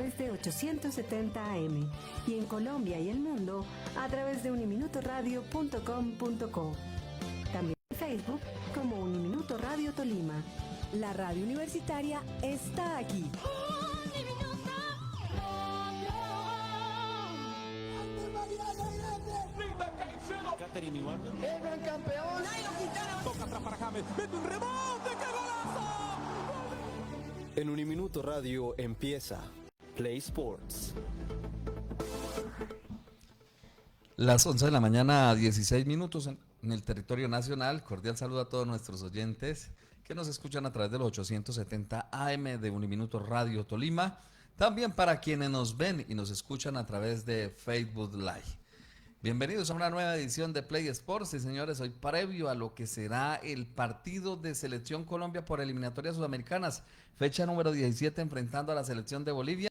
través de 870 AM y en Colombia y el mundo a través de uniminutoradio.com.co. También en Facebook como Uniminuto Radio Tolima. La radio universitaria está aquí. El gran campeón. Toca atrás para James. Mete un rebote. ¡Qué golazo! En Uniminuto Radio empieza Play Sports. Las 11 de la mañana, 16 minutos en el territorio nacional. Cordial saludo a todos nuestros oyentes que nos escuchan a través de los 870 AM de Uniminuto Radio Tolima. También para quienes nos ven y nos escuchan a través de Facebook Live. Bienvenidos a una nueva edición de Play Sports. Y señores, hoy previo a lo que será el partido de Selección Colombia por eliminatorias sudamericanas, fecha número 17 enfrentando a la Selección de Bolivia.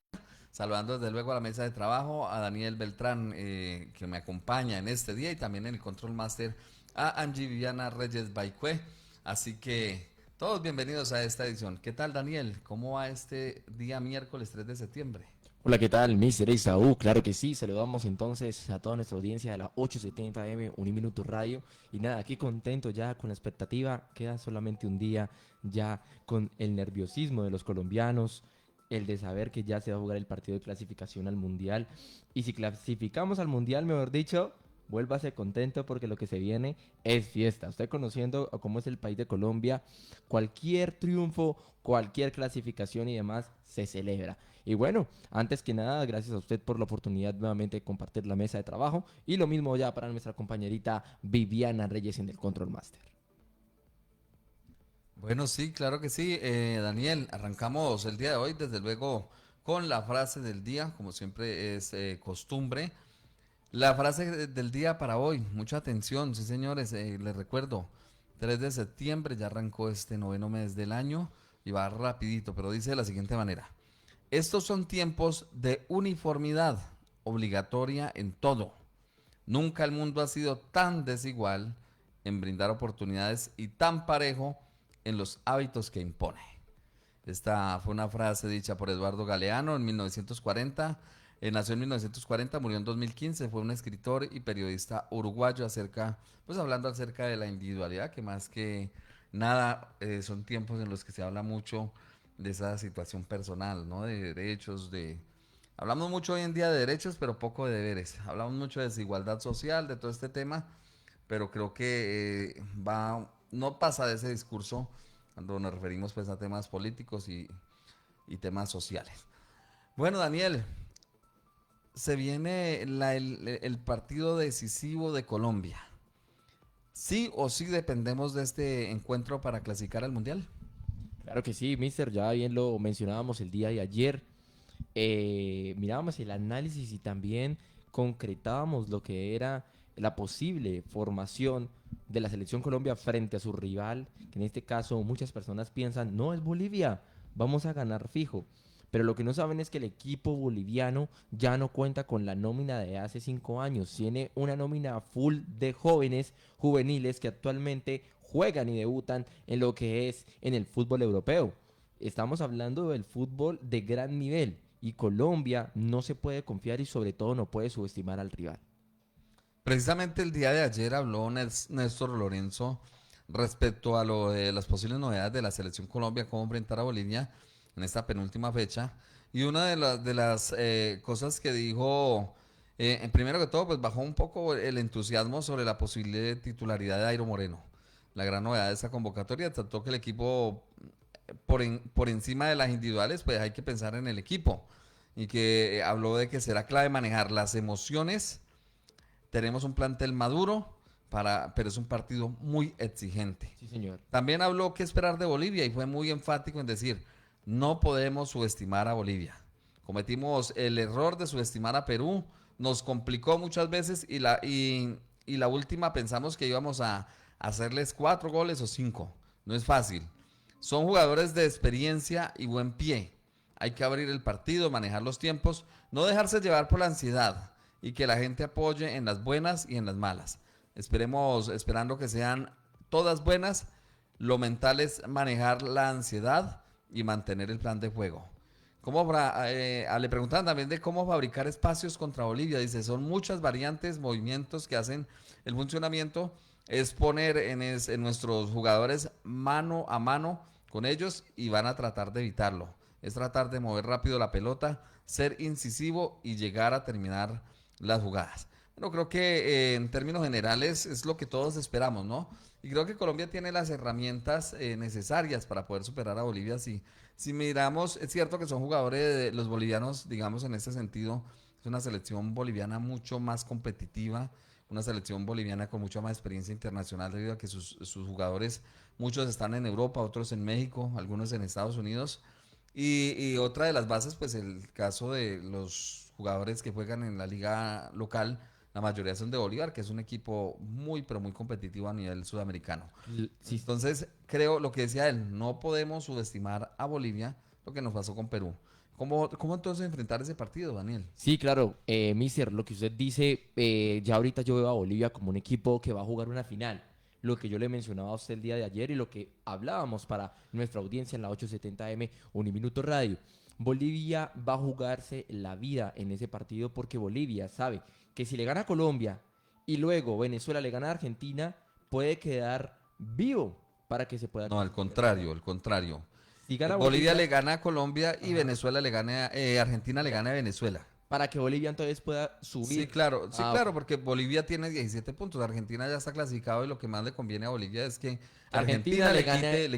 Saludando desde luego a la mesa de trabajo, a Daniel Beltrán, que me acompaña en este día, y también en el Control Master a Angie Viviana Reyes Baicue. Así que todos bienvenidos a esta edición. ¿Qué tal, Daniel? ¿Cómo va este día miércoles 3 de septiembre? Hola, ¿qué tal, Mr. Isaú? Claro que sí, saludamos entonces a toda nuestra audiencia de la 870 AM, Uniminuto Radio. Y nada, aquí contento ya con la expectativa, queda solamente un día ya con el nerviosismo de los colombianos, el de saber que ya se va a jugar el partido de clasificación al Mundial. Y si clasificamos al Mundial, mejor dicho, vuélvase contento porque lo que se viene es fiesta. Usted conociendo cómo es el país de Colombia, cualquier triunfo, cualquier clasificación y demás se celebra. Y bueno, antes que nada, gracias a usted por la oportunidad nuevamente de compartir la mesa de trabajo. Y lo mismo ya para nuestra compañerita Viviana Reyes en el Control Master. Bueno, sí, claro que sí. Daniel, arrancamos el día de hoy, desde luego, con la frase del día, como siempre es costumbre. La frase del día para hoy, mucha atención, sí señores, les recuerdo, 3 de septiembre, ya arrancó este noveno mes del año y va rapidito, pero dice de la siguiente manera: estos son tiempos de uniformidad obligatoria en todo. Nunca el mundo ha sido tan desigual en brindar oportunidades y tan parejo en los hábitos que impone. Esta fue una frase dicha por Eduardo Galeano en 1940. Nació en 1940, murió en 2015, fue un escritor y periodista uruguayo hablando acerca de la individualidad, que más que nada son tiempos en los que se habla mucho de esa situación personal, ¿no? De derechos, hablamos mucho hoy en día de derechos, pero poco de deberes. Hablamos mucho de desigualdad social, de todo este tema, pero creo que no pasa de ese discurso cuando nos referimos pues a temas políticos y temas sociales. Bueno, Daniel, se viene el partido decisivo de Colombia. ¿Sí o sí dependemos de este encuentro para clasificar al Mundial? Claro que sí, mister, ya bien lo mencionábamos el día de ayer. Mirábamos el análisis y también concretábamos lo que era la posible formación de la Selección Colombia frente a su rival, que en este caso muchas personas piensan, no, es Bolivia, vamos a ganar fijo. Pero lo que no saben es que el equipo boliviano ya no cuenta con la nómina de hace 5 años. Tiene una nómina full de jóvenes, juveniles, que actualmente juegan y debutan en lo que es en el fútbol europeo. Estamos hablando del fútbol de gran nivel y Colombia no se puede confiar y sobre todo no puede subestimar al rival. Precisamente el día de ayer habló Néstor Lorenzo respecto a lo de las posibles novedades de la Selección Colombia, cómo enfrentar a Bolivia en esta penúltima fecha. Y una de las cosas que dijo, primero que todo, pues bajó un poco el entusiasmo sobre la posible titularidad de Dairo Moreno. La gran novedad de esta convocatoria, tanto que el equipo, por encima de las individuales, pues hay que pensar en el equipo. Y que habló de que será clave manejar las emociones. Tenemos un plantel maduro, pero es un partido muy exigente. Sí, señor. También habló qué esperar de Bolivia y fue muy enfático en decir, no podemos subestimar a Bolivia. Cometimos el error de subestimar a Perú, nos complicó muchas veces y la última pensamos que íbamos a hacerles 4 goles o 5. No es fácil. Son jugadores de experiencia y buen pie. Hay que abrir el partido, manejar los tiempos, no dejarse llevar por la ansiedad y que la gente apoye en las buenas y en las malas. Esperando que sean todas buenas. Lo mental es manejar la ansiedad y mantener el plan de juego. Le preguntaban también de cómo fabricar espacios contra Bolivia. Dice, son muchas variantes, movimientos que hacen el funcionamiento. Es poner en nuestros jugadores mano a mano con ellos y van a tratar de evitarlo. Es tratar de mover rápido la pelota, ser incisivo y llegar a terminar las jugadas. Bueno, creo que en términos generales es lo que todos esperamos, ¿no? Y creo que Colombia tiene las herramientas necesarias para poder superar a Bolivia. Si miramos, es cierto que son jugadores, los bolivianos, digamos en este sentido, es una selección boliviana mucho más competitiva, una selección boliviana con mucha más experiencia internacional debido a que sus jugadores, muchos están en Europa, otros en México, algunos en Estados Unidos. Y otra de las bases, pues el caso de los jugadores que juegan en la liga local, la mayoría son de Bolívar, que es un equipo muy, pero muy competitivo a nivel sudamericano. Sí, Entonces, creo lo que decía él, no podemos subestimar a Bolivia, lo que nos pasó con Perú. ¿Cómo entonces enfrentar ese partido, Daniel? sí, claro, Mister, lo que usted dice, ya ahorita yo veo a Bolivia como un equipo que va a jugar una final. Lo que yo le mencionaba a usted el día de ayer y lo que hablábamos para nuestra audiencia en la 870M Uniminuto Radio. Bolivia va a jugarse la vida en ese partido porque Bolivia sabe que si le gana a Colombia y luego Venezuela le gana a Argentina, puede quedar vivo para que se pueda... No, al contrario, al contrario. Si gana Bolivia le gana a Colombia y Venezuela le gana, Argentina le gana a Venezuela. para que Bolivia entonces pueda subir. Sí, claro, porque Bolivia tiene 17 puntos, Argentina ya está clasificado y lo que más le conviene a Bolivia es que Argentina le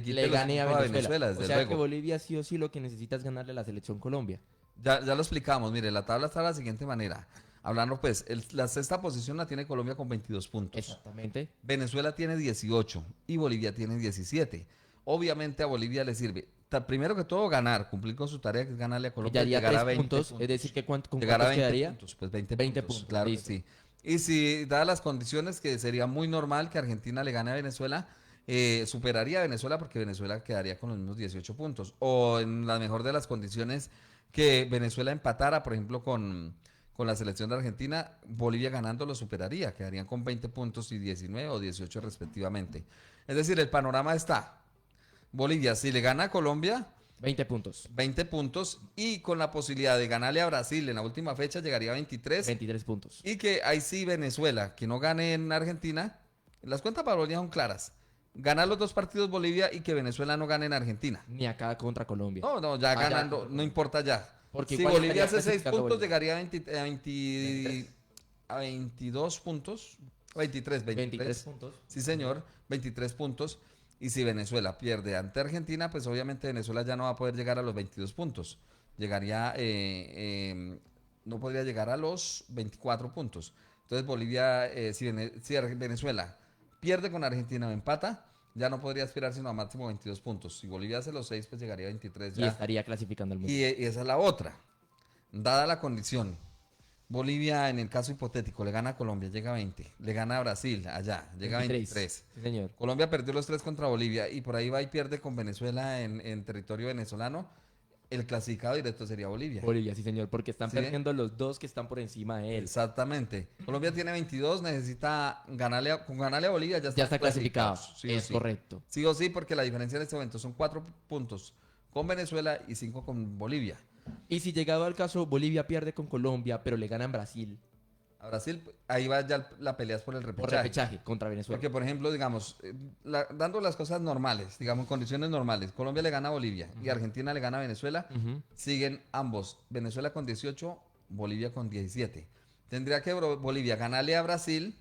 quite los gane a puntos Venezuela. desde O sea luego. que Bolivia sí o sí lo que necesita es ganarle a la selección Colombia. Ya lo explicamos, mire, la tabla está de la siguiente manera. Hablando pues, la sexta posición la tiene Colombia con 22 puntos. Exactamente. Venezuela tiene 18 y Bolivia tiene 17. Obviamente a Bolivia le sirve, primero que todo, ganar, cumplir con su tarea, que es ganarle a Colombia, Quedaría llegar a 3 20 puntos, puntos. es decir, que ¿con Llegar a cuántos 20 quedaría? puntos, pues 20 20 puntos, puntos, claro que listo. sí. Y si, dadas las condiciones, que sería muy normal que Argentina le gane a Venezuela, superaría a Venezuela porque Venezuela quedaría con los mismos 18 puntos. O en la mejor de las condiciones, que Venezuela empatara, por ejemplo, con la selección de Argentina, Bolivia ganando lo superaría, quedarían con 20 puntos y 19 o 18 respectivamente. Es decir, el panorama está: Bolivia, si le gana a Colombia, 20 puntos. 20 puntos, y con la posibilidad de ganarle a Brasil en la última fecha llegaría a 23. 23 puntos. Y que ahí sí Venezuela, que no gane en Argentina, las cuentas para Bolivia son claras. Ganar los dos partidos Bolivia y que Venezuela no gane en Argentina. Ni acá contra Colombia. No, ya Allá ganando, contra no importa ya. Porque si igual Bolivia estaría hace 6 clasificando puntos, Bolivia. llegaría a 22 puntos. 23. 23 puntos. Sí, señor, 23 puntos. Y si Venezuela pierde ante Argentina, pues obviamente Venezuela ya no va a poder llegar a los 22 puntos. Llegaría, no podría llegar a los 24 puntos. Entonces Bolivia, si Venezuela pierde con Argentina o empata, ya no podría aspirar sino a máximo 22 puntos. Si Bolivia hace los 6, pues llegaría a 23 Y ya. estaría clasificando al mundo. Y esa es la otra. Dada la condición, Bolivia, en el caso hipotético, le gana a Colombia, llega a 20. Le gana a Brasil, allá, llega a 23. Sí, señor. Colombia perdió los 3 contra Bolivia y por ahí va y pierde con Venezuela en territorio venezolano. El clasificado directo sería Bolivia. Bolivia, sí, señor. Porque están ¿Sí? perdiendo los dos que están por encima de él. Exactamente. Colombia tiene 22, necesita con ganarle a Bolivia, ya Ya está clasificado. sí o Es sí. correcto. Sí o sí, porque la diferencia en este momento son 4 puntos con Venezuela y 5 con Bolivia. Y si llegado al caso Bolivia pierde con Colombia, pero le ganan Brasil A Brasil, ahí va ya la pelea es por el por repechaje. repechaje contra Venezuela. Porque, por ejemplo, digamos, dando las cosas normales, digamos, condiciones normales, Colombia le gana a Bolivia y Argentina le gana a Venezuela, Ujú. siguen ambos, Venezuela con 18, Bolivia con 17. Tendría que Bolivia ganarle a Brasil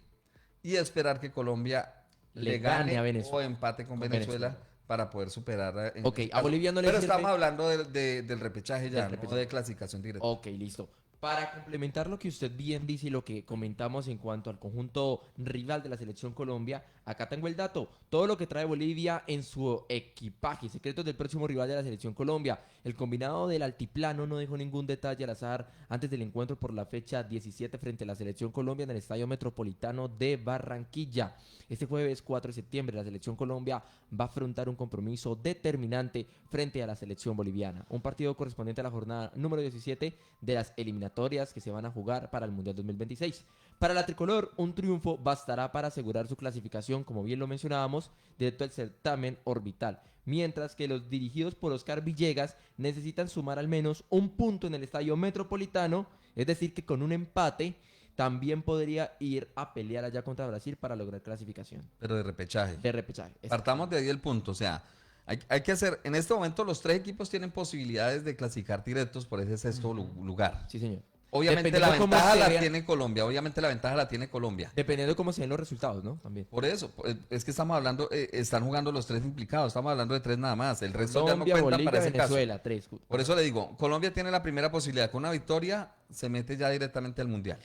y esperar que Colombia le gane a Venezuela. o empate con Venezuela para poder superar. Ok, este a Bolivia no le Pero sirve- estamos hablando del repechaje ya, Del no repechaje. de clasificación directa. Ok, listo. Para complementar lo que usted bien dice y lo que comentamos en cuanto al conjunto rival de la selección Colombia, acá tengo el dato. Todo lo que trae Bolivia en su equipaje, secretos del próximo rival de la selección Colombia. El combinado del altiplano no dejó ningún detalle al azar antes del encuentro por la fecha 17 frente a la selección Colombia en el Estadio Metropolitano de Barranquilla. Este jueves 4 de septiembre la selección Colombia va a afrontar un compromiso determinante frente a la selección boliviana. Un partido correspondiente a la jornada número 17 de las eliminatorias eliminatorias que se van a jugar para el Mundial 2026. Para la tricolor, un triunfo bastará para asegurar su clasificación, como bien lo mencionábamos, directo al certamen orbital. Mientras que los dirigidos por Oscar Villegas necesitan sumar al menos un punto en el Estadio Metropolitano, es decir, que con un empate también podría ir a pelear allá contra Brasil para lograr clasificación. Pero de repechaje. De repechaje. Partamos de ahí el punto, o sea, hay que hacer, en este momento los 3 equipos tienen posibilidades de clasificar directos por ese sexto lugar. Sí, señor. Obviamente la Dependiendo cómo ventaja se la vean- tiene Colombia, obviamente la ventaja la tiene Colombia. Dependiendo de cómo se den los resultados, ¿no? También. Por eso, es que estamos hablando, están jugando los 3 implicados, estamos hablando de 3 nada más, el resto Colombia, ya no cuentan Bolivia, para ese Venezuela, 3. caso. Por eso le digo, Colombia tiene la primera posibilidad, con una victoria se mete ya directamente al Mundial.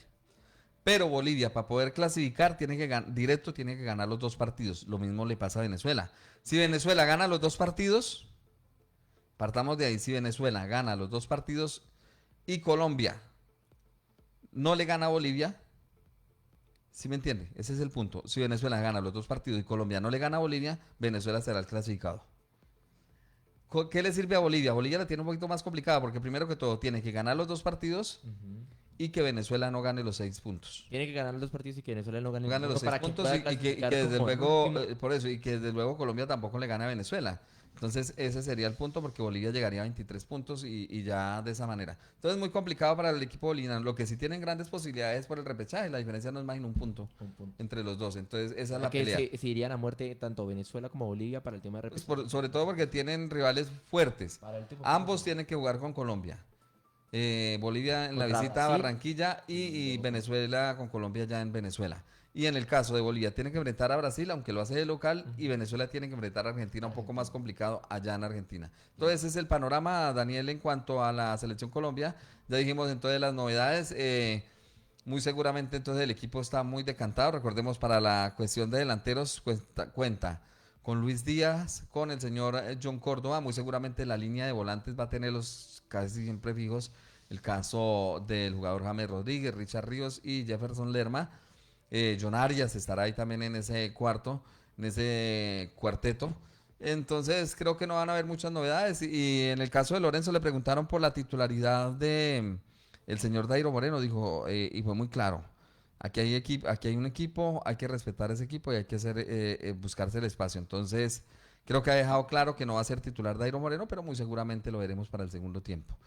Pero Bolivia, para poder clasificar, tiene que ganar los 2 partidos. Lo mismo le pasa a Venezuela. Si Venezuela gana los 2 partidos, partamos de ahí, si Venezuela gana los 2 partidos y Colombia no le gana a Bolivia, ¿sí me entiende? Ese es el punto. Si Venezuela gana los 2 partidos y Colombia no le gana a Bolivia, Venezuela será el clasificado. ¿Qué le sirve a Bolivia? Bolivia la tiene un poquito más complicada porque primero que todo tiene que ganar los 2 partidos y que Venezuela no gane los 6 puntos. Tiene que ganar los 2 partidos y que Venezuela no gane, Gane los 6 para que puntos pueda y que clasificar desde como luego, último. por eso, y que desde luego Colombia tampoco le gana a Venezuela. Entonces ese sería el punto porque Bolivia llegaría a 23 puntos y ya de esa manera. Entonces muy complicado para el equipo boliviano. Lo que sí tienen grandes posibilidades por el repechaje, la diferencia no es más en un punto entre los dos. Entonces esa es la Que pelea. se irían a muerte tanto Venezuela como Bolivia para el tema de Pues repechaje. sobre todo porque tienen rivales fuertes. Para el último Ambos puesto. tienen que jugar con Colombia. Bolivia en la Contra visita a Brasil. Barranquilla y Venezuela con Colombia ya en Venezuela. Y en el caso de Bolivia tiene que enfrentar a Brasil, aunque lo hace de local, y Venezuela tiene que enfrentar a Argentina, un poco más complicado allá en Argentina. Entonces ese es el panorama, Daniel, en cuanto a la selección Colombia. Ya dijimos entonces las novedades. Muy seguramente entonces el equipo está muy decantado. Recordemos, para la cuestión de delanteros cuenta con Luis Díaz, con el señor John Córdoba. Muy seguramente la línea de volantes va a tener los casi siempre fijos. El caso del jugador James Rodríguez, Richard Ríos y Jefferson Lerma. John Arias estará ahí también en ese cuarteto. Entonces creo que no van a haber muchas novedades. Y en el caso de Lorenzo le preguntaron por la titularidad de el señor Dairo Moreno, dijo, y fue muy claro. Aquí hay un equipo, hay que respetar ese equipo y hay que buscarse el espacio. Entonces, creo que ha dejado claro que no va a ser titular Dairo Moreno, pero muy seguramente lo veremos para el segundo tiempo.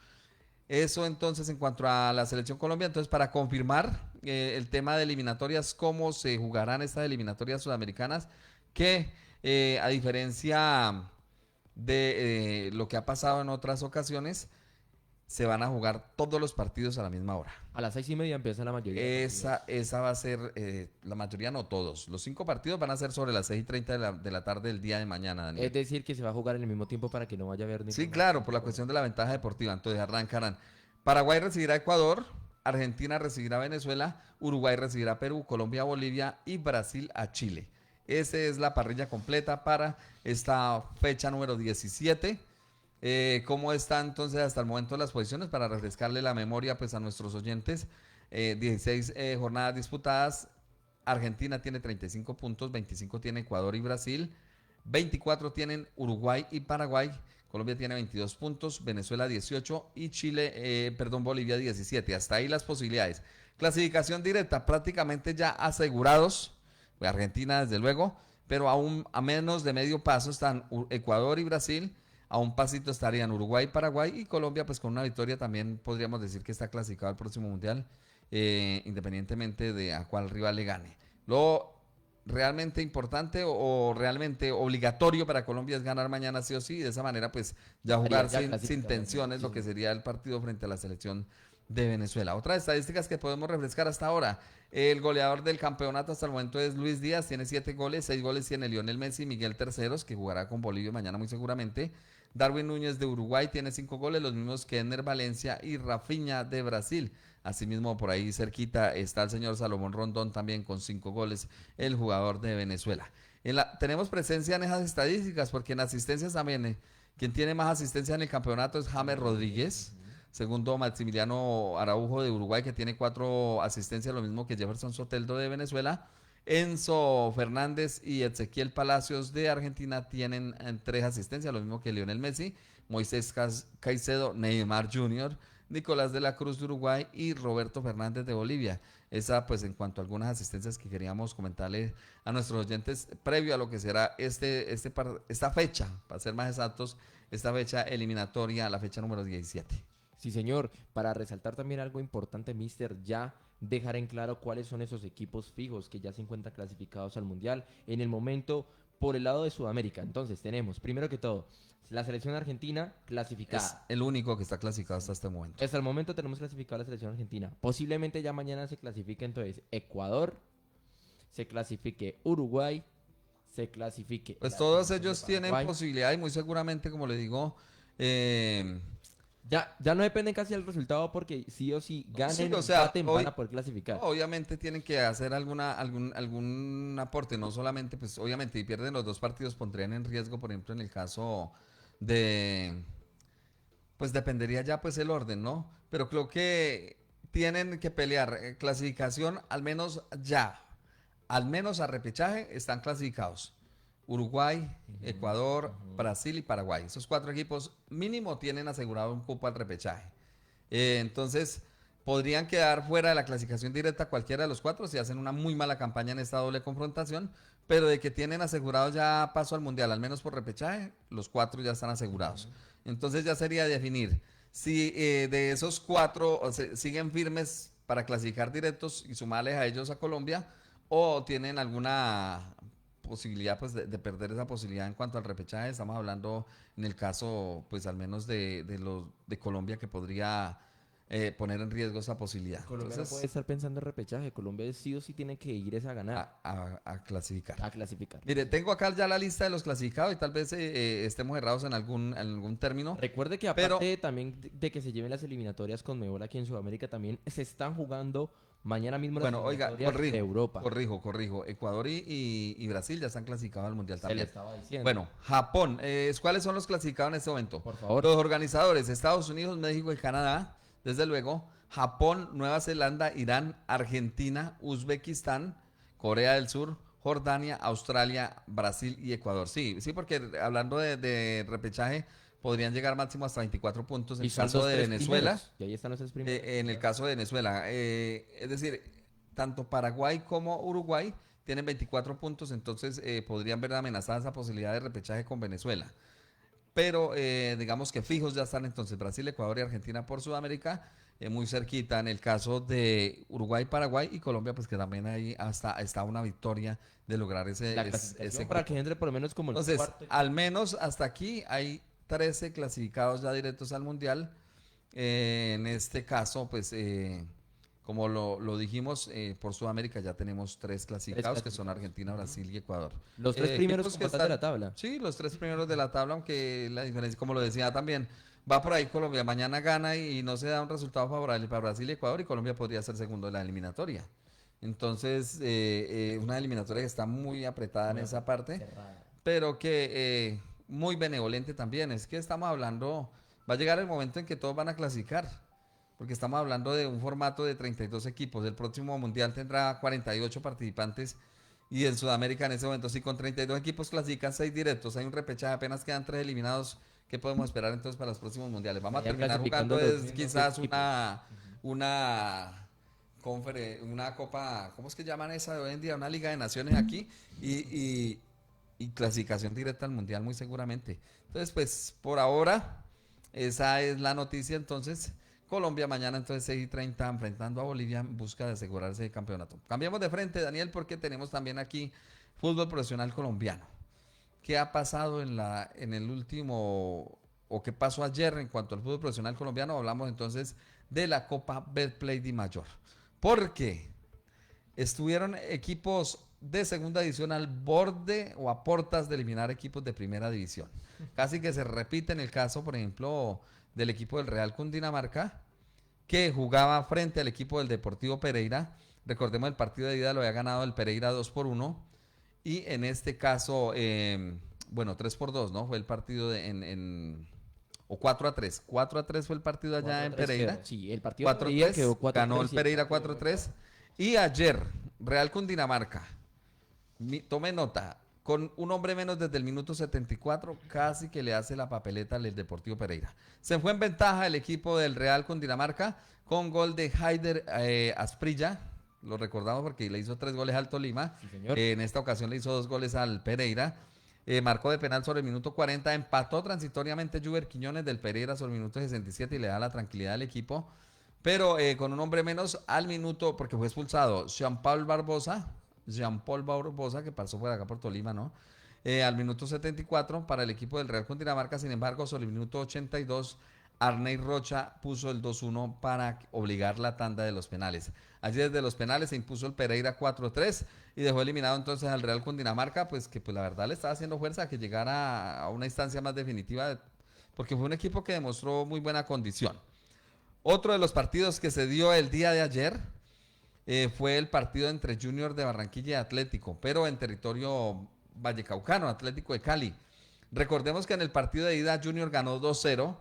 Eso entonces en cuanto a la selección Colombia. Entonces, para confirmar el tema de eliminatorias, cómo se jugarán estas eliminatorias sudamericanas, que a diferencia de lo que ha pasado en otras ocasiones, se van a jugar todos los partidos a la misma hora. A las 6:30 empieza la mayoría. Esa va a ser, la mayoría, no todos. Los 5 partidos van a ser sobre las 6:30 de la tarde del día de mañana, Daniel. Es decir, que se va a jugar en el mismo tiempo para que no vaya a haber Sí, ningún- claro, por la cuestión de la ventaja deportiva. Entonces arrancarán. Paraguay recibirá a Ecuador, Argentina recibirá a Venezuela, Uruguay recibirá a Perú, Colombia a Bolivia y Brasil a Chile. Esa es la parrilla completa para esta fecha número 17. ¿Cómo están entonces hasta el momento las posiciones? Para refrescarle la memoria pues a nuestros oyentes. 16 jornadas disputadas. Argentina tiene 35 puntos, 25 tiene Ecuador y Brasil, 24 tienen Uruguay y Paraguay, Colombia tiene 22 puntos, Venezuela 18 y Bolivia 17. Hasta ahí las posibilidades. Clasificación directa, prácticamente ya asegurados. Argentina desde luego, pero aún a menos de medio paso están Ecuador y Brasil. A un pasito estarían Uruguay, Paraguay y Colombia, pues con una victoria también podríamos decir que está clasificado al próximo mundial, independientemente de a cuál rival le gane. Lo realmente importante o realmente obligatorio para Colombia es ganar mañana sí o sí, y de esa manera pues ya jugar Ya sin clasificado, tensiones, sí. lo que sería el partido frente a la selección de Venezuela. Otras estadísticas que podemos refrescar hasta ahora: el goleador del campeonato hasta el momento es Luis Díaz, tiene 7 goles, 6 goles tiene Lionel Messi y Miguel Terceros, que jugará con Bolivia mañana muy seguramente. Darwin Núñez de Uruguay tiene 5 goles, los mismos que Ener Valencia y Rafinha de Brasil. Asimismo, por ahí cerquita está el señor Salomón Rondón también con 5 goles, el jugador de Venezuela. Tenemos presencia en esas estadísticas porque en asistencias también, quien tiene más asistencia en el campeonato es James Rodríguez. Segundo, Maximiliano Araujo de Uruguay, que tiene 4 asistencias, lo mismo que Jefferson Soteldo de Venezuela. Enzo Fernández y Ezequiel Palacios de Argentina tienen 3 asistencias, lo mismo que Lionel Messi. Moisés Caicedo, Neymar Jr., Nicolás de la Cruz de Uruguay y Roberto Fernández de Bolivia. Esa pues en cuanto a algunas asistencias que queríamos comentarle a nuestros oyentes previo a lo que será esta fecha, para ser más exactos, esta fecha eliminatoria, la fecha número 17. Sí, señor. Para resaltar también algo importante, mister, ya dejar en claro cuáles son esos equipos fijos que ya se encuentran clasificados al Mundial en el momento por el lado de Sudamérica. Entonces tenemos, primero que todo, la selección argentina Es clasificada. el único que está clasificado hasta este momento. Hasta el momento tenemos clasificada la selección argentina. Posiblemente ya mañana se clasifique entonces Ecuador, se clasifique Uruguay, se clasifique... Pues la todos selección de ellos tienen Paraguay. posibilidad y muy seguramente, como le digo, Ya no dependen casi del resultado porque sí o sí ganen Sí, o o sea, empaten, hoy- van a poder clasificar. obviamente tienen que hacer algún aporte, no solamente, pues obviamente, si pierden los dos partidos pondrían en riesgo, por ejemplo, en el caso de, pues dependería ya pues el orden, ¿no? Pero creo que tienen que pelear clasificación al menos ya, al menos a repechaje están clasificados. Uruguay, Ecuador, Brasil y Paraguay. Esos 4 equipos mínimo tienen asegurado un cupo al repechaje. Entonces, podrían quedar fuera de la clasificación directa cualquiera de los 4 si hacen una muy mala campaña en esta doble confrontación, pero de que tienen asegurado ya paso al Mundial, al menos por repechaje, los 4 ya están asegurados. Entonces ya sería definir si de esos 4 siguen firmes para clasificar directos y sumarles a ellos a Colombia, o tienen alguna posibilidad pues de perder esa posibilidad en cuanto al repechaje. Estamos hablando en el caso pues al menos de Colombia, que podría poner en riesgo esa posibilidad. Colombia no Entonces, puede estar pensando en repechaje. Colombia sí o sí tiene que ir es a ganar, a clasificar. a clasificar. Mire, tengo acá ya la lista de los clasificados y tal vez estemos errados en algún término. Recuerde que Pero- aparte también de que se lleven las eliminatorias con Conmebol aquí en Sudamérica, también se están jugando mañana mismo las Bueno, oiga, eliminatorias de Europa. corrijo. Ecuador y Brasil ya están clasificados al Mundial Se le también. estaba diciendo. Bueno, Japón, ¿cuáles son los clasificados en este momento? Por favor. Los organizadores, Estados Unidos, México y Canadá, desde luego. Japón, Nueva Zelanda, Irán, Argentina, Uzbekistán, Corea del Sur, Jordania, Australia, Brasil y Ecuador. Sí, porque hablando de repechaje, podrían llegar máximo hasta 24 puntos en Y el son caso los de tres Venezuela. primeros, y ahí están los 3 primeros. En el caso de Venezuela, es decir, tanto Paraguay como Uruguay tienen 24 puntos, entonces podrían ver amenazada esa posibilidad de repechaje con Venezuela. Pero digamos que fijos ya están entonces Brasil, Ecuador y Argentina por Sudamérica, muy cerquita en el caso de Uruguay, Paraguay y Colombia, pues que también ahí está una victoria de lograr La ese clasificación para cupo. que entre por lo menos como el Entonces, cuarto. al menos hasta aquí hay 13 clasificados ya directos al Mundial. En este caso, pues, como lo dijimos, por Sudamérica ya tenemos 3 clasificados, que son Argentina, Brasil y Ecuador. Los 3 primeros equipos como tal de la tabla. Sí, los 3 primeros de la tabla, aunque la diferencia, como lo decía también, va por ahí Colombia. Mañana gana y no se da un resultado favorable para Brasil y Ecuador, y Colombia podría ser segundo de la eliminatoria. Entonces, una eliminatoria que está muy apretada en esa parte, pero que muy benevolente también. Es que estamos hablando, va a llegar el momento en que todos van a clasificar, porque estamos hablando de un formato de 32 equipos. El próximo mundial tendrá 48 participantes, y en Sudamérica en ese momento, si con 32 equipos clasifican 6 directos, hay un repechaje, apenas quedan 3 eliminados. ¿Qué podemos esperar entonces para los próximos mundiales? Vamos a Vayan terminar clasificando jugando los mismos quizás equipos. una copa, ¿cómo es que llaman esa de hoy en día? Una Liga de Naciones aquí y clasificación directa al Mundial muy seguramente. Entonces, pues por ahora esa es la noticia. Entonces, Colombia mañana entonces 6:30 enfrentando a Bolivia en busca de asegurarse el campeonato. Cambiamos de frente, Daniel, porque tenemos también aquí fútbol profesional colombiano. ¿Qué ha pasado en el último, o qué pasó ayer en cuanto al fútbol profesional colombiano? Hablamos entonces de la Copa Betplay Di Mayor. Porque estuvieron equipos de segunda división al borde o a portas de eliminar equipos de primera división. Casi que se repite en el caso, por ejemplo, del equipo del Real Cundinamarca, que jugaba frente al equipo del Deportivo Pereira. Recordemos, el partido de ida lo había ganado el Pereira 2-1. Y en este caso, 3-2, ¿no? Fue el partido o 4-3. 4-3 fue el partido allá en 4-3 Pereira. quedó. Sí, el partido de Pereira 4-3, quedó 4-3. ganó el y Pereira 4-3. Y ayer, Real Cundinamarca, tome nota, con un hombre menos desde el minuto 74, casi que le hace la papeleta al Deportivo Pereira. Se fue en ventaja el equipo del Real Cundinamarca con gol de Haider Asprilla. Lo recordamos porque le hizo 3 goles al Tolima. Sí, señor. En esta ocasión le hizo 2 goles al Pereira. Marcó de penal sobre el minuto 40. Empató transitoriamente Juber Quiñones del Pereira sobre el minuto 67 y le da la tranquilidad al equipo. Pero con un hombre menos al minuto, porque fue expulsado Jean-Paul Barbosa, que pasó por acá por Tolima, ¿no? Al minuto 74 para el equipo del Real Cundinamarca. Sin embargo, sobre el minuto 82, Arney Rocha puso el 2-1 para obligar la tanda de los penales. Allí desde los penales se impuso el Pereira 4-3 y dejó eliminado entonces al Real Cundinamarca, pues que pues la verdad le estaba haciendo fuerza a que llegara a una instancia más definitiva, porque fue un equipo que demostró muy buena condición. Otro de los partidos que se dio el día de ayer fue el partido entre Junior de Barranquilla y Atlético, pero en territorio vallecaucano, Atlético de Cali. Recordemos que en el partido de ida Junior ganó 2-0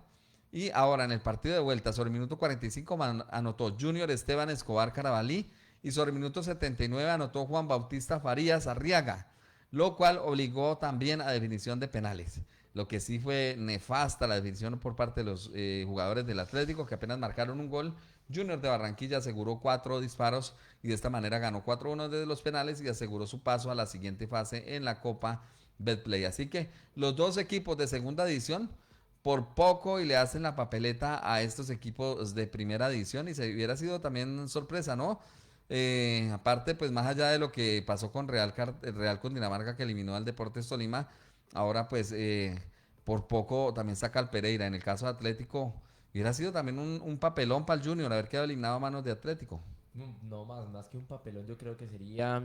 y ahora en el partido de vuelta sobre el minuto 45 anotó Junior Esteban Escobar Carabalí y sobre el minuto 79 anotó Juan Bautista Farías Arriaga, lo cual obligó también a definición de penales. Lo que sí fue nefasta la definición por parte de los jugadores del Atlético, que apenas marcaron un gol. Junior de Barranquilla aseguró 4 disparos y de esta manera ganó 4-1 desde los penales y aseguró su paso a la siguiente fase en la Copa Betplay. Así que los dos equipos de segunda división por poco y le hacen la papeleta a estos equipos de primera división y se hubiera sido también sorpresa, ¿no? Aparte, pues más allá de lo que pasó con Real Cundinamarca, que eliminó al Deportes Tolima, ahora pues por poco también saca al Pereira. En el caso de Atlético hubiera sido también un papelón para el Junior haber quedado eliminado a manos de Atlético. No, más que un papelón, yo creo que sería,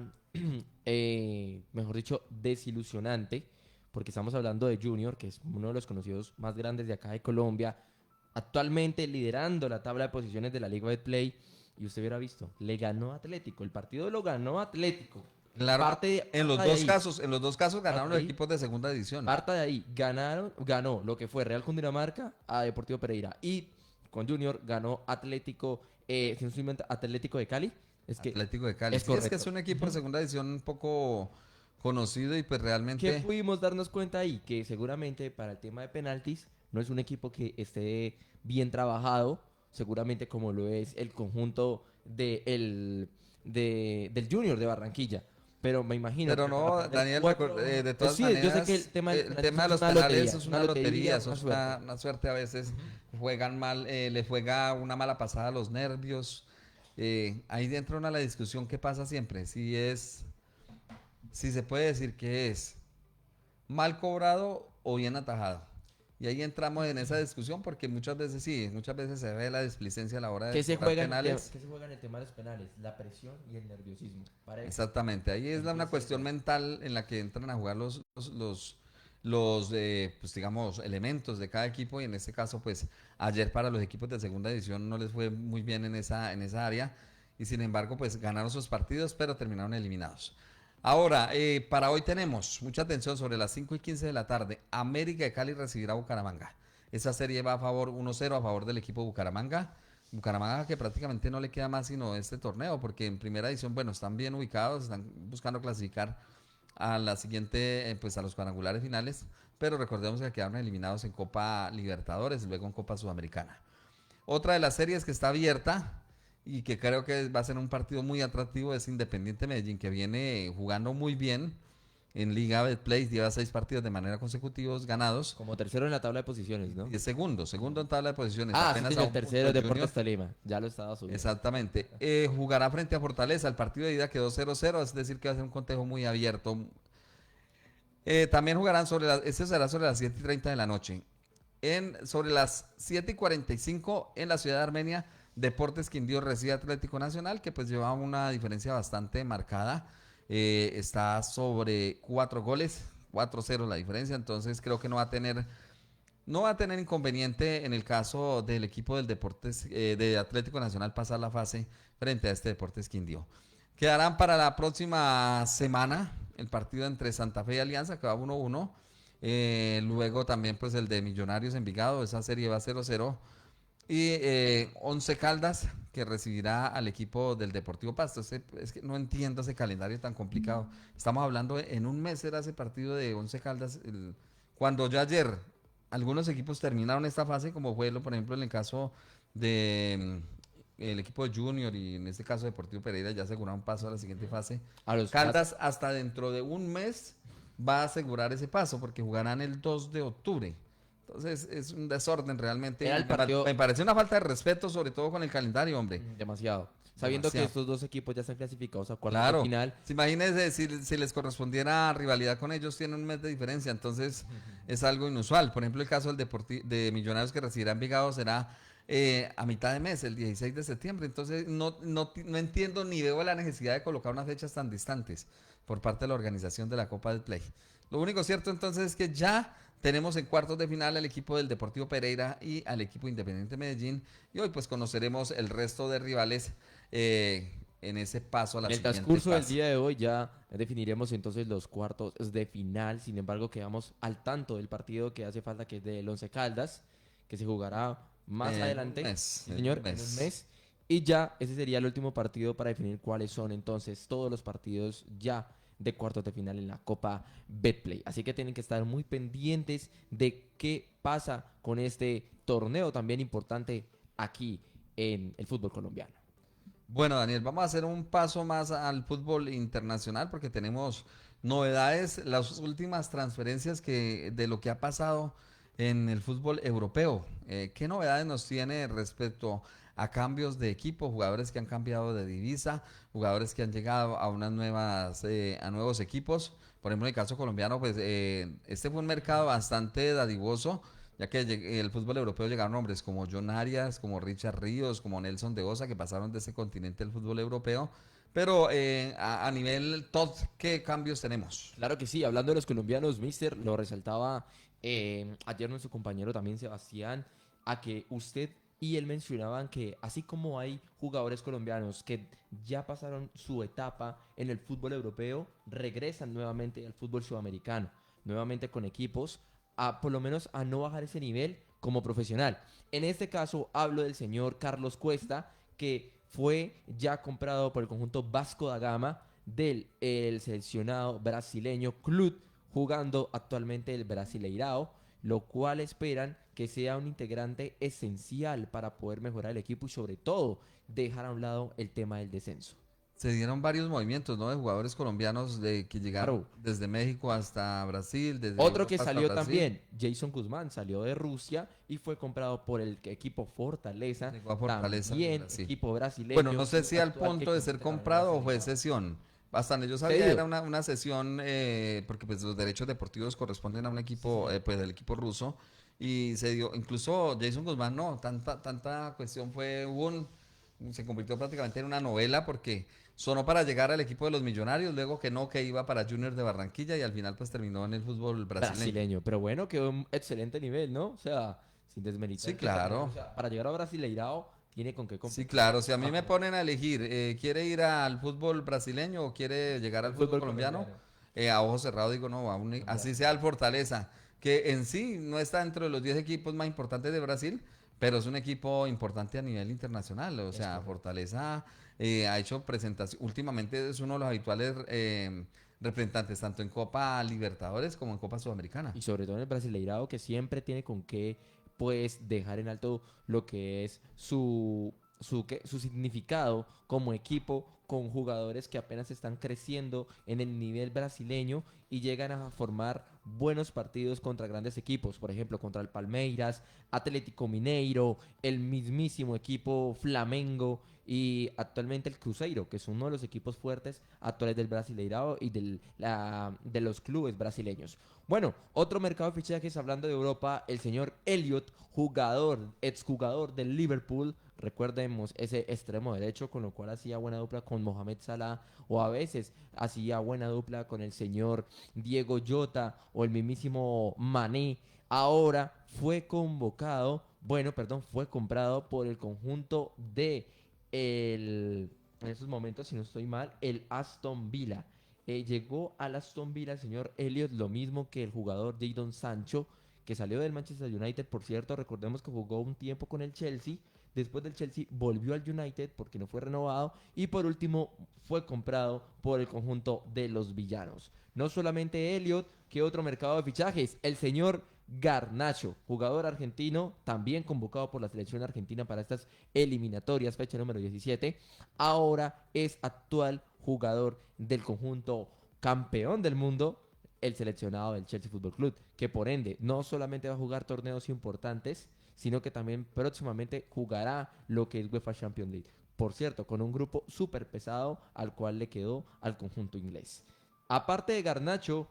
mejor dicho, desilusionante, porque estamos hablando de Junior, que es uno de los conocidos más grandes de acá de Colombia, actualmente liderando la tabla de posiciones de la Liga Betplay, y usted hubiera visto, le ganó Atlético, el partido lo ganó Atlético. Claro, en los dos casos ganaron los ahí, equipos de segunda división. Parta de ahí, ganó lo que fue Real Cundinamarca a Deportivo Pereira, y con Junior ganó Atlético, Atlético de Cali. Atlético de Cali. Es Sí, es que es un equipo de segunda división un poco conocido y pues realmente... ¿Qué pudimos darnos cuenta ahí? Que seguramente para el tema de penaltis no es un equipo que esté bien trabajado, seguramente como lo es el conjunto del Junior de Barranquilla. Pero me imagino... Pero no, Daniel, de todas sí, maneras, yo sé que el tema de los penales es una lotería, eso es una suerte. A veces juegan mal, les juega una mala pasada a los nervios. Ahí entra la discusión que pasa siempre, si se puede decir que es mal cobrado o bien atajado. Y ahí entramos en esa discusión porque muchas veces se ve la displicencia a la hora de cobrar penales. ¿Qué se juega en el tema de los penales? La presión y el nerviosismo. Exactamente, ahí es una cuestión mental en la que entran a jugar los pues digamos, elementos de cada equipo, y en este caso, pues, ayer para los equipos de segunda división no les fue muy bien en esa área, y sin embargo, pues, ganaron sus partidos, pero terminaron eliminados. Ahora, para hoy tenemos mucha atención sobre las 5:15 de la tarde. América de Cali recibirá a Bucaramanga. Esa serie va a favor 1-0 a favor del equipo Bucaramanga. Bucaramanga que prácticamente no le queda más sino este torneo, porque en primera edición, bueno, están bien ubicados, están buscando clasificar a la siguiente, pues a los cuadrangulares finales, pero recordemos que quedaron eliminados en Copa Libertadores, luego en Copa Sudamericana. Otra de las series que está abierta y que creo que va a ser un partido muy atractivo es Independiente Medellín, que viene jugando muy bien en Liga Betplay, lleva 6 partidos de manera consecutivos ganados. Como tercero en la tabla de posiciones, ¿no? Y segundo en tabla de posiciones. Apenas sí, el tercero de Deportes Tolima, ya lo estaba subiendo. Exactamente. Jugará frente a Fortaleza, el partido de ida quedó 0-0, es decir que va a ser un cotejo muy abierto. También jugarán este será sobre las 7:30 de la noche. Sobre las 7:45 en la ciudad de Armenia, Deportes Quindío recibe Atlético Nacional, que pues lleva una diferencia bastante marcada. Está sobre 4 goles, 4-0 la diferencia, entonces creo que no va a tener inconveniente en el caso del equipo del Deportes de Atlético Nacional pasar la fase frente a este Deportes Quindío. Quedarán para la próxima semana el partido entre Santa Fe y Alianza, que va 1-1. Luego también pues el de Millonarios Envigado, esa serie va 0-0. Y Once Caldas, que recibirá al equipo del Deportivo Pasto. Es que no entiendo ese calendario tan complicado. Estamos hablando en un mes era ese partido de Once Caldas, cuando ya ayer algunos equipos terminaron esta fase, como fue, por ejemplo, en el caso de el equipo de Junior y en este caso Deportivo Pereira ya aseguraron paso a la siguiente fase. A los Caldas hasta dentro de un mes va a asegurar ese paso porque jugarán el 2 de octubre. Entonces es un desorden realmente. Era el partido- Me parece una falta de respeto, sobre todo con el calendario, hombre. Demasiado. Sabiendo que Demasiado. estos dos equipos ya están clasificados a cuartos Claro. de final. Si imagínense si les correspondiera rivalidad con ellos, tienen un mes de diferencia, entonces es algo inusual. Por ejemplo, el caso de Millonarios que recibirá Envigado será a mitad de mes, el 16 de septiembre. Entonces no entiendo ni veo la necesidad de colocar unas fechas tan distantes por parte de la organización de la Copa del Play. Lo único cierto entonces es que ya tenemos en cuartos de final al equipo del Deportivo Pereira y al equipo Independiente Medellín. Y hoy pues conoceremos el resto de rivales en ese paso a la En el siguiente transcurso del fase. día de hoy ya definiremos entonces los cuartos de final. Sin embargo, quedamos al tanto del partido que hace falta, que es del Once Caldas, que se jugará más En adelante. un mes, Sí, en señor, un en mes. un mes. Y ya ese sería el último partido para definir cuáles son entonces todos los partidos ya de cuartos de final en la Copa Betplay. Así que tienen que estar muy pendientes de qué pasa con este torneo también importante aquí en el fútbol colombiano. Bueno, Daniel, vamos a hacer un paso más al fútbol internacional porque tenemos novedades, las últimas transferencias de lo que ha pasado en el fútbol europeo. ¿Qué novedades nos tiene respecto a cambios de equipo, jugadores que han cambiado de divisa, jugadores que han llegado a a nuevos equipos? Por ejemplo, en el caso colombiano, pues este fue un mercado bastante dadivoso, ya que el fútbol europeo llegaron hombres como John Arias, como Richard Ríos, como Nelson de Osa, que pasaron de ese continente al fútbol europeo. Pero a nivel top, ¿qué cambios tenemos? Claro que sí, hablando de los colombianos, Mister, lo resaltaba ayer nuestro compañero también Sebastián, a que usted y él mencionaban que así como hay jugadores colombianos que ya pasaron su etapa en el fútbol europeo, regresan nuevamente al fútbol sudamericano, nuevamente con equipos, por lo menos a no bajar ese nivel como profesional. En este caso hablo del señor Carlos Cuesta, que fue ya comprado por el conjunto Vasco da Gama del el seleccionado brasileño Club, jugando actualmente el Brasileirao, lo cual esperan que sea un integrante esencial para poder mejorar el equipo y sobre todo dejar a un lado el tema del descenso. Se dieron varios movimientos, ¿no? De jugadores colombianos que llegaron Claro. desde México hasta Brasil. Desde Otro que Europa hasta salió Brasil. también, Jason Guzmán, salió de Rusia y fue comprado por el equipo Fortaleza, Llegó a Fortaleza, también Brasil. equipo brasileño. Bueno, no sé si al actual punto que de ser compite también comprado o en fue Brasileirao. cesión. Hasta donde yo sabía Cedido. era una cesión porque pues los derechos deportivos corresponden a un equipo, pues del equipo ruso y se dio, incluso Jason Guzmán no, tanta cuestión se convirtió prácticamente en una novela porque sonó para llegar al equipo de los Millonarios, luego que iba para Junior de Barranquilla y al final pues terminó en el fútbol brasileño. Pero bueno, quedó un excelente nivel, ¿no? O sea, sin desmeritar. Sí, que claro. también, o sea, para llegar a Brasileirao tiene con qué competir. Sí, claro, si a mí me ponen a elegir, ¿quiere ir al fútbol brasileño o quiere llegar al fútbol colombiano? A ojo cerrado digo, no, así sea el Fortaleza, que en sí no está dentro de los 10 equipos más importantes de Brasil, pero es un equipo importante a nivel internacional, o sea, Fortaleza ha hecho presentación, últimamente es uno de los habituales representantes tanto en Copa Libertadores como en Copa Sudamericana. Y sobre todo en el Brasileirao, que siempre tiene con qué pues dejar en alto lo que es su significado como equipo, con jugadores que apenas están creciendo en el nivel brasileño y llegan a formar buenos partidos contra grandes equipos, por ejemplo contra el Palmeiras, Atlético Mineiro, el mismísimo equipo Flamengo y actualmente el Cruzeiro, que es uno de los equipos fuertes actuales del Brasileirao y de los clubes brasileños. Bueno, otro mercado de fichajes hablando de Europa, el señor Elliot, exjugador del Liverpool. Recordemos ese extremo derecho con lo cual hacía buena dupla con Mohamed Salah o a veces hacía buena dupla con el señor Diego Jota o el mismísimo Mané. Ahora fue comprado por el conjunto en estos momentos, si no estoy mal, el Aston Villa. Llegó al Aston Villa el señor Elliot, lo mismo que el jugador Jadon Sancho, que salió del Manchester United, por cierto. Recordemos que jugó un tiempo con el Chelsea, después del Chelsea volvió al United porque no fue renovado y por último fue comprado por el conjunto de los villanos. No solamente Elliot, que otro mercado de fichajes, el señor Garnacho, jugador argentino, también convocado por la selección argentina para estas eliminatorias, fecha número 17, ahora es actual jugador del conjunto campeón del mundo, el seleccionado del Chelsea Fútbol Club, que por ende no solamente va a jugar torneos importantes, sino que también próximamente jugará lo que es UEFA Champions League. Por cierto, con un grupo súper pesado al cual le quedó al conjunto inglés. Aparte de Garnacho,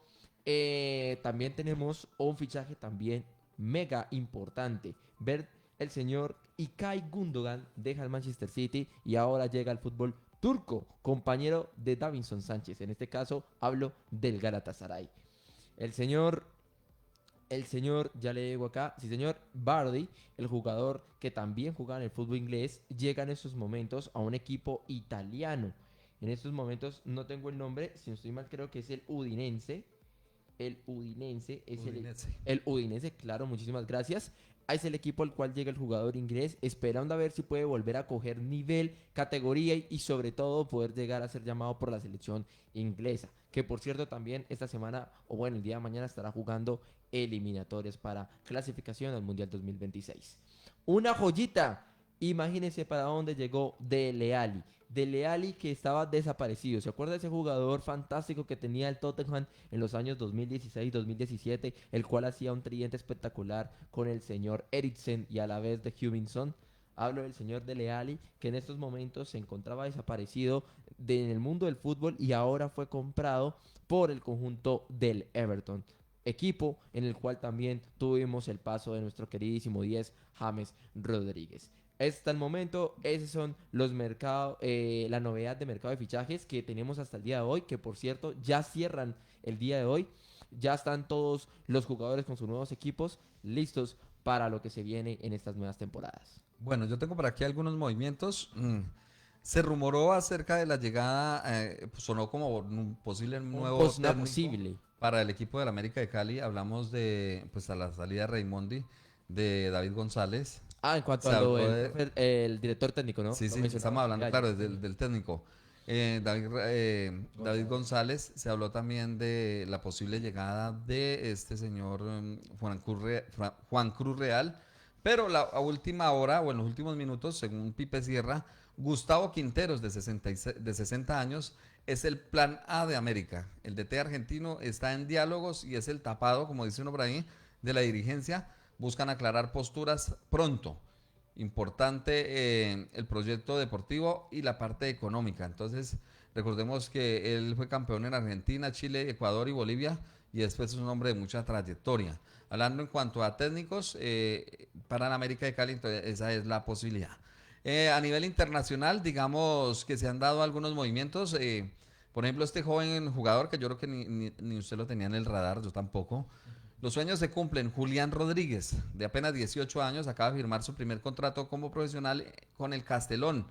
también tenemos un fichaje también mega importante. Ver el señor Ilkay Gundogan deja el Manchester City y ahora llega al fútbol turco, compañero de Davinson Sánchez. En este caso hablo del Galatasaray. El señor, ya le digo acá, sí señor, Vardy, el jugador que también juega en el fútbol inglés, llega en estos momentos a un equipo italiano. En estos momentos no tengo el nombre, si no estoy mal creo que es el Udinense. El Udinense es el Udinense, claro, muchísimas gracias. Es el equipo al cual llega el jugador inglés, esperando a ver si puede volver a coger nivel, categoría y sobre todo poder llegar a ser llamado por la selección inglesa. Que por cierto también esta semana, o bueno, el día de mañana estará jugando eliminatorias para clasificación al Mundial 2026. Una joyita, imagínense para dónde llegó Dele Alli. Dele Alli que estaba desaparecido. ¿Se acuerda de ese jugador fantástico que tenía el Tottenham en los años 2016-2017? El cual hacía un tridente espectacular con el señor Eriksen y a la vez de Huminson. Hablo del señor Dele Alli, que en estos momentos se encontraba desaparecido en el mundo del fútbol y ahora fue comprado por el conjunto del Everton. Equipo en el cual también tuvimos el paso de nuestro queridísimo 10, James Rodríguez. Hasta el momento, esos son los mercados, la novedad de mercado de fichajes que tenemos hasta el día de hoy, que por cierto ya cierran el día de hoy. Ya están todos los jugadores con sus nuevos equipos listos para lo que se viene en estas nuevas temporadas. Bueno, yo tengo por aquí algunos movimientos. Se rumoró acerca de la llegada, sonó como un posible nuevo técnico posible para el equipo del América de Cali. Hablamos de, pues a la salida de Raimondi, de David González. En cuanto a lo el director técnico, ¿no? Sí, estamos hablando, claro, del técnico. David González, se habló también de la posible llegada de este señor Juan Cruz Real, pero a última hora o en los últimos minutos, según Pipe Sierra, Gustavo Quinteros, de 60 años, es el plan A de América. El DT argentino está en diálogos y es el tapado, como dice uno por ahí, de la dirigencia. Buscan aclarar posturas pronto. Importante el proyecto deportivo y la parte económica. Entonces, recordemos que él fue campeón en Argentina, Chile, Ecuador y Bolivia, y después es un hombre de mucha trayectoria. Hablando en cuanto a técnicos, para la América de Cali, entonces esa es la posibilidad. A nivel internacional, digamos que se han dado algunos movimientos. Por ejemplo, este joven jugador que yo creo que ni usted lo tenía en el radar, yo tampoco. Los sueños se cumplen. Julián Rodríguez, de apenas 18 años, acaba de firmar su primer contrato como profesional con el Castelón.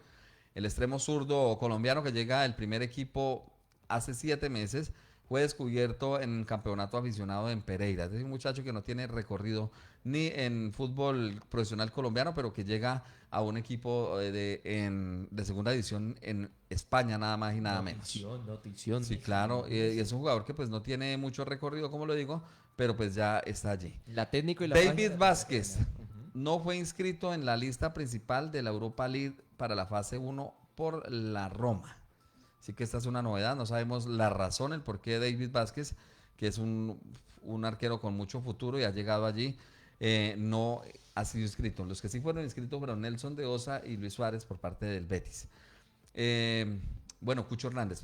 El extremo zurdo colombiano que llega al primer equipo hace 7 meses, fue descubierto en el campeonato aficionado en Pereira. Es un muchacho que no tiene recorrido ni en fútbol profesional colombiano, pero que llega a un equipo de segunda división en España, nada más y nada menos. Notición. Sí, claro, y es un jugador que pues no tiene mucho recorrido, como lo digo, pero pues ya está allí. La técnico y la David Vázquez no fue inscrito en la lista principal de la Europa League para la fase 1 por la Roma. Así que esta es una novedad, no sabemos la razón, el por qué David Vázquez, que es un arquero con mucho futuro y ha llegado allí, no ha sido inscrito. Los que sí fueron inscritos fueron Nelson de Osa y Luis Suárez por parte del Betis. Cucho Hernández.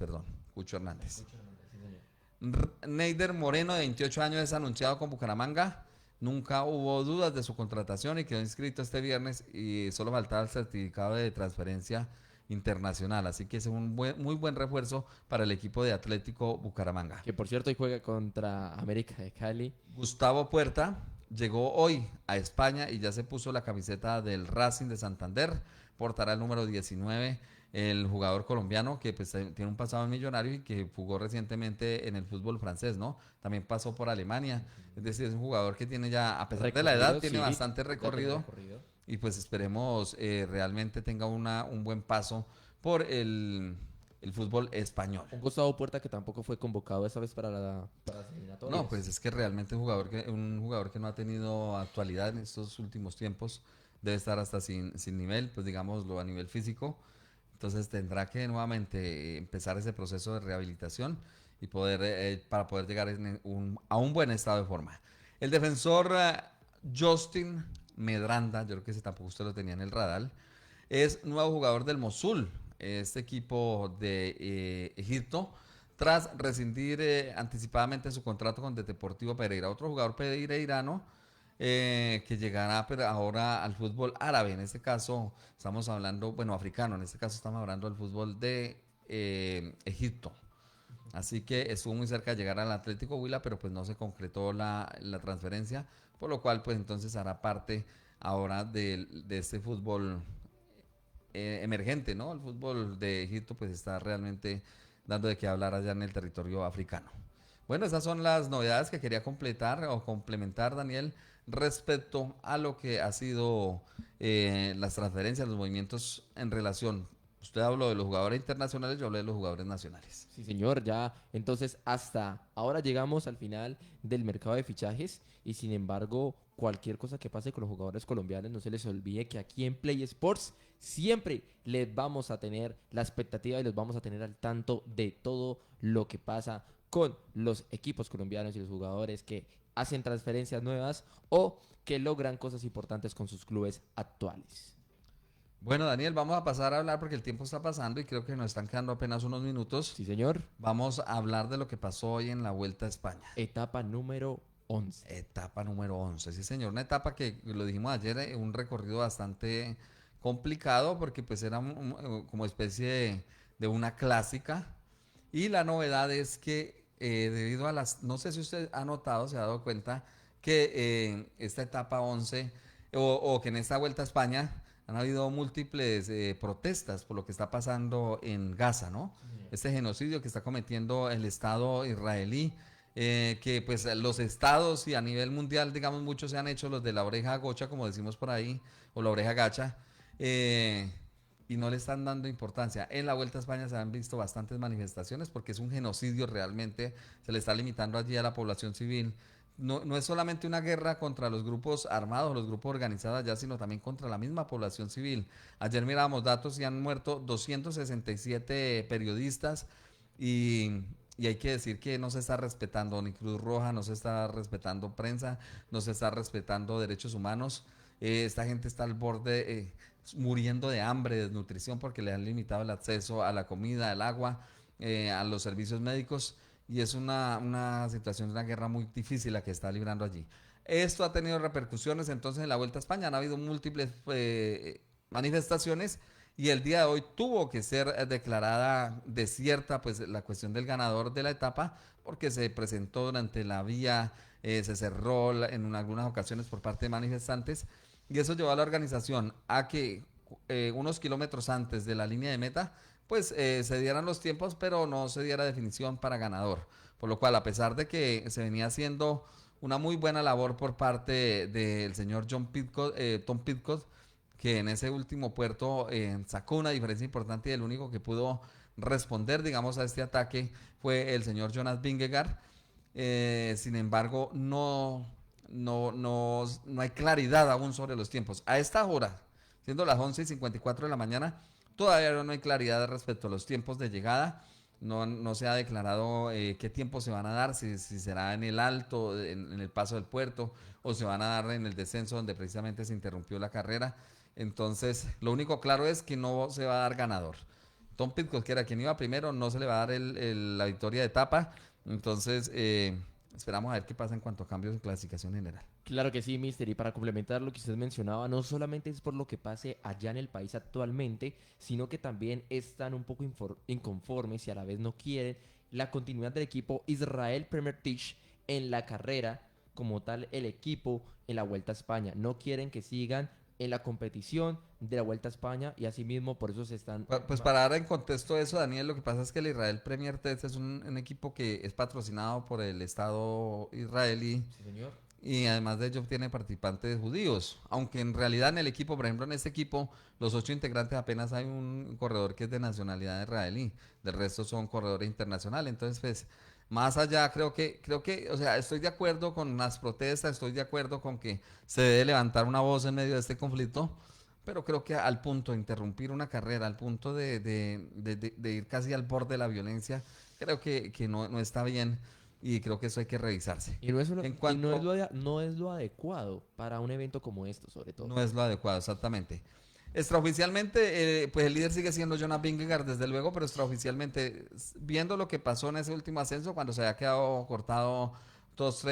Neider Moreno, de 28 años, es anunciado con Bucaramanga. Nunca hubo dudas de su contratación y quedó inscrito este viernes y solo faltaba el certificado de transferencia internacional. Así que es un muy buen refuerzo para el equipo de Atlético Bucaramanga. Que por cierto hoy juega contra América de Cali. Gustavo Puerta llegó hoy a España y ya se puso la camiseta del Racing de Santander. Portará el número 19. El jugador colombiano que pues tiene un pasado en Millonario y que jugó recientemente en el fútbol francés, ¿no? También pasó por Alemania. Es decir, es un jugador que tiene ya, a pesar de la edad, tiene bastante recorrido y pues esperemos realmente tenga un buen paso por el fútbol español. Un Gustavo Puerta que tampoco fue convocado esta vez para las eliminatorias. No, pues es que realmente un jugador que no ha tenido actualidad en estos últimos tiempos debe estar hasta sin nivel, pues digámoslo a nivel físico. Entonces tendrá que nuevamente empezar ese proceso de rehabilitación y para poder llegar a un buen estado de forma. El defensor Justin Medranda, yo creo que ese tampoco usted lo tenía en el radar, es nuevo jugador del Mosul, este equipo de Egipto, tras rescindir anticipadamente su contrato con el Deportivo Pereira. Otro jugador pereirano que llegará pero ahora al fútbol árabe. En este caso estamos hablando, bueno, africano, en este caso estamos hablando del fútbol de Egipto. Así que estuvo muy cerca de llegar al Atlético Huila, pero pues no se concretó la transferencia, por lo cual pues entonces hará parte ahora de este fútbol emergente, ¿no? El fútbol de Egipto pues está realmente dando de qué hablar allá en el territorio africano. Bueno, esas son las novedades que quería completar o complementar, Daniel, respecto a lo que ha sido las transferencias, los movimientos en relación. Usted habló de los jugadores internacionales, yo hablé de los jugadores nacionales. Sí, señor, ya entonces hasta ahora llegamos al final del mercado de fichajes y sin embargo cualquier cosa que pase con los jugadores colombianos no se les olvide que aquí en Play Sports siempre les vamos a tener la expectativa y les vamos a tener al tanto de todo lo que pasa con los equipos colombianos y los jugadores que hacen transferencias nuevas o que logran cosas importantes con sus clubes actuales. Bueno, Daniel, vamos a pasar a hablar porque el tiempo está pasando y creo que nos están quedando apenas unos minutos. Sí, señor. Vamos a hablar de lo que pasó hoy en la Vuelta a España. Etapa número 11. Etapa número 11, sí señor, una etapa que lo dijimos ayer, un recorrido bastante complicado porque pues era como especie de una clásica y la novedad es que debido a no sé si usted ha notado, se ha dado cuenta que esta etapa 11 o que en esta Vuelta a España han habido múltiples protestas por lo que está pasando en Gaza, ¿no? Este genocidio que está cometiendo el Estado israelí, que pues los estados y a nivel mundial, digamos, muchos se han hecho los de la oreja gocha, como decimos por ahí, o la oreja gacha, y no le están dando importancia. En la Vuelta a España se han visto bastantes manifestaciones porque es un genocidio realmente, se le está limitando allí a la población civil. No es solamente una guerra contra los grupos armados, los grupos organizados allá, sino también contra la misma población civil. Ayer mirábamos datos y han muerto 267 periodistas y hay que decir que no se está respetando ni Cruz Roja, no se está respetando prensa, no se está respetando derechos humanos. Esta gente está al borde, muriendo de hambre, de desnutrición, porque le han limitado el acceso a la comida, al agua, a los servicios médicos. Y es una situación, una guerra muy difícil la que está librando allí. Esto ha tenido repercusiones entonces en la Vuelta a España. Han habido múltiples manifestaciones y el día de hoy tuvo que ser declarada desierta pues la cuestión del ganador de la etapa porque se presentó durante la vía, se cerró en algunas ocasiones por parte de manifestantes y eso llevó a la organización a que unos kilómetros antes de la línea de meta pues se dieran los tiempos, pero no se diera definición para ganador. Por lo cual, a pesar de que se venía haciendo una muy buena labor por parte del señor Tom Pidcock, que en ese último puerto sacó una diferencia importante y el único que pudo responder, digamos, a este ataque fue el señor Jonas Vingegaard. Sin embargo, no hay claridad aún sobre los tiempos. A esta hora, siendo las 11:54 de la mañana, todavía no hay claridad respecto a los tiempos de llegada, no se ha declarado qué tiempos se van a dar, si será en el alto, en el paso del puerto, o se van a dar en el descenso donde precisamente se interrumpió la carrera. Entonces, lo único claro es que no se va a dar ganador. Tom Pidcock, que era quien iba primero, no se le va a dar la victoria de etapa. Entonces, esperamos a ver qué pasa en cuanto a cambios de clasificación general. Claro que sí, mister, y para complementar lo que usted mencionaba, no solamente es por lo que pase allá en el país actualmente, sino que también están un poco inconformes y a la vez no quieren la continuidad del equipo Israel Premier Team en la carrera, como tal el equipo en la Vuelta a España. No quieren que sigan en la competición de la Vuelta a España y asimismo por eso se están... Pues para dar en contexto eso, Daniel, lo que pasa es que el Israel Premier Test es un equipo que es patrocinado por el Estado israelí. Sí, señor. y además de ello tiene participantes judíos, aunque en realidad en el equipo, por ejemplo en este equipo, los 8 integrantes apenas hay un corredor que es de nacionalidad israelí, del resto son corredores internacionales, entonces pues más allá creo que, o sea, estoy de acuerdo con las protestas, estoy de acuerdo con que se debe levantar una voz en medio de este conflicto, pero creo que al punto de interrumpir una carrera, al punto de ir casi al borde de la violencia, creo que no está bien y creo que eso hay que revisarse. Y no es, En cuanto, no es lo adecuado para un evento como esto, sobre todo. no es lo adecuado, exactamente. Extraoficialmente, pues el líder sigue siendo Jonas Vingegaard, desde luego, pero extraoficialmente, viendo lo que pasó en ese último ascenso, cuando se había quedado cortado todos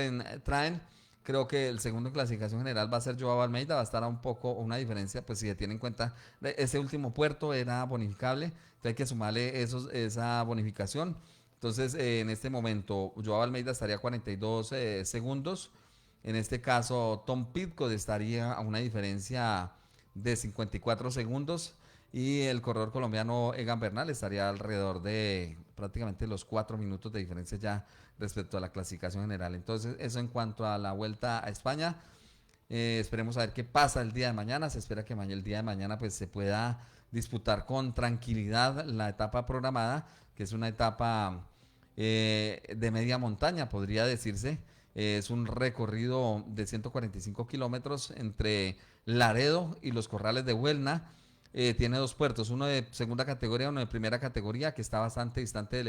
traen, creo que el segundo en clasificación general va a ser Joao Almeida, va a estar a un poco una diferencia, pues si se tiene en cuenta, ese último puerto era bonificable, entonces hay que sumarle esa bonificación. Entonces, en este momento, Joao Almeida estaría a 42 segundos. En este caso, Tom Pidcock estaría a una diferencia de 54 segundos. Y el corredor colombiano Egan Bernal estaría alrededor de prácticamente los 4 minutos de diferencia ya respecto a la clasificación general. Entonces, eso en cuanto a la vuelta a España. Esperemos a ver qué pasa el día de mañana. Se espera que el día de mañana pues, se pueda disputar con tranquilidad la etapa programada, que es una etapa de media montaña, podría decirse. Es un recorrido de 145 kilómetros entre Laredo y los Corrales de Huelna. Tiene 2 puertos, uno de segunda categoría, uno de primera categoría, que está bastante distante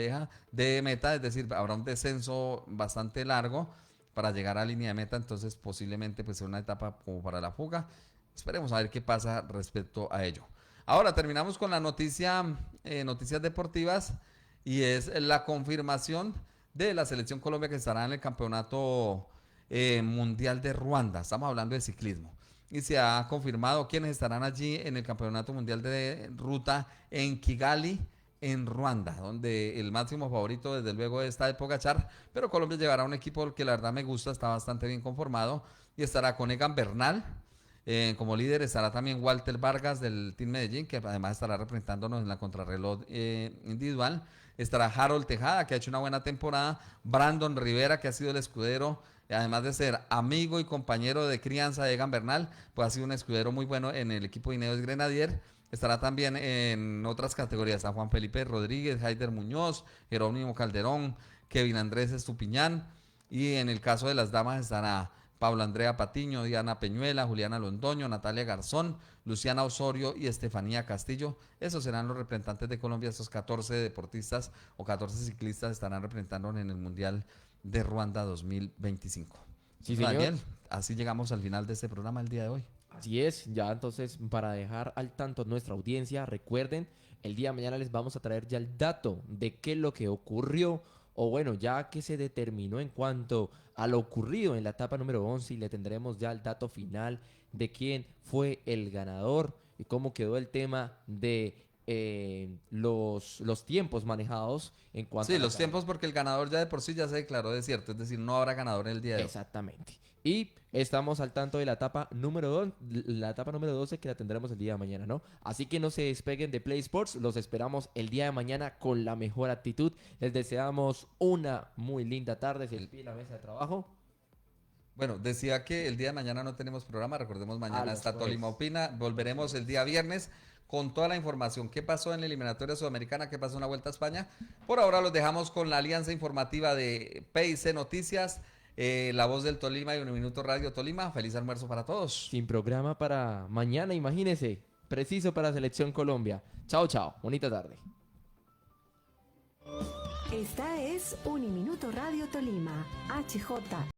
de meta, es decir, habrá un descenso bastante largo para llegar a línea de meta, entonces posiblemente pues sea una etapa como para la fuga. Esperemos a ver qué pasa respecto a ello. Ahora terminamos con la noticias deportivas, y es la confirmación de la selección Colombia que estará en el campeonato mundial de Ruanda. Estamos hablando de ciclismo. Y se ha confirmado quiénes estarán allí en el campeonato mundial de ruta en Kigali, en Ruanda, donde el máximo favorito desde luego está de Pogačar, pero Colombia llevará un equipo que la verdad me gusta, está bastante bien conformado, y estará con Egan Bernal. Como líder estará también Walter Vargas del Team Medellín, que además estará representándonos en la contrarreloj individual. Estará Harold Tejada, que ha hecho una buena temporada. Brandon Rivera, que ha sido el escudero, además de ser amigo y compañero de crianza de Egan Bernal, pues ha sido un escudero muy bueno en el equipo de Ineos Grenadier. Estará también en otras categorías a Juan Felipe Rodríguez, Haider Muñoz, Jerónimo Calderón, Kevin Andrés Estupiñán. Y en el caso de las damas estará Paula Andrea Patiño, Diana Peñuela, Juliana Londoño, Natalia Garzón, Luciana Osorio y Estefanía Castillo. Esos serán los representantes de Colombia. Estos 14 deportistas o 14 ciclistas estarán representando en el Mundial de Ruanda 2025. Sí, señor. Daniel, así llegamos al final de este programa el día de hoy. Así es, ya entonces para dejar al tanto nuestra audiencia, recuerden, el día de mañana les vamos a traer ya el dato de qué es lo que ocurrió, o bueno, ya que se determinó en cuanto a lo ocurrido en la etapa número 11, y le tendremos ya el dato final de quién fue el ganador y cómo quedó el tema de los tiempos manejados en cuanto Sí, a los tiempos, porque el ganador ya de por sí ya se declaró desierto, es decir, no habrá ganador el día de hoy. Exactamente. Y estamos al tanto de la etapa número 2, la etapa número 12, que la tendremos el día de mañana, ¿no? Así que no se despeguen de Play Sports, los esperamos el día de mañana con la mejor actitud. Les deseamos una muy linda tarde, se despide la mesa de trabajo. Bueno, decía que el día de mañana no tenemos programa, recordemos mañana está pues. Tolima Opina, volveremos el día viernes con toda la información, qué pasó en la eliminatoria sudamericana, qué pasó en la Vuelta a España. Por ahora los dejamos con la alianza informativa de PIC Noticias, La Voz del Tolima y Un Minuto Radio Tolima. Feliz almuerzo para todos. Sin programa para mañana, imagínense, preciso para Selección Colombia. Chao, chao, bonita tarde. Esta es Uniminuto Radio Tolima, HJ.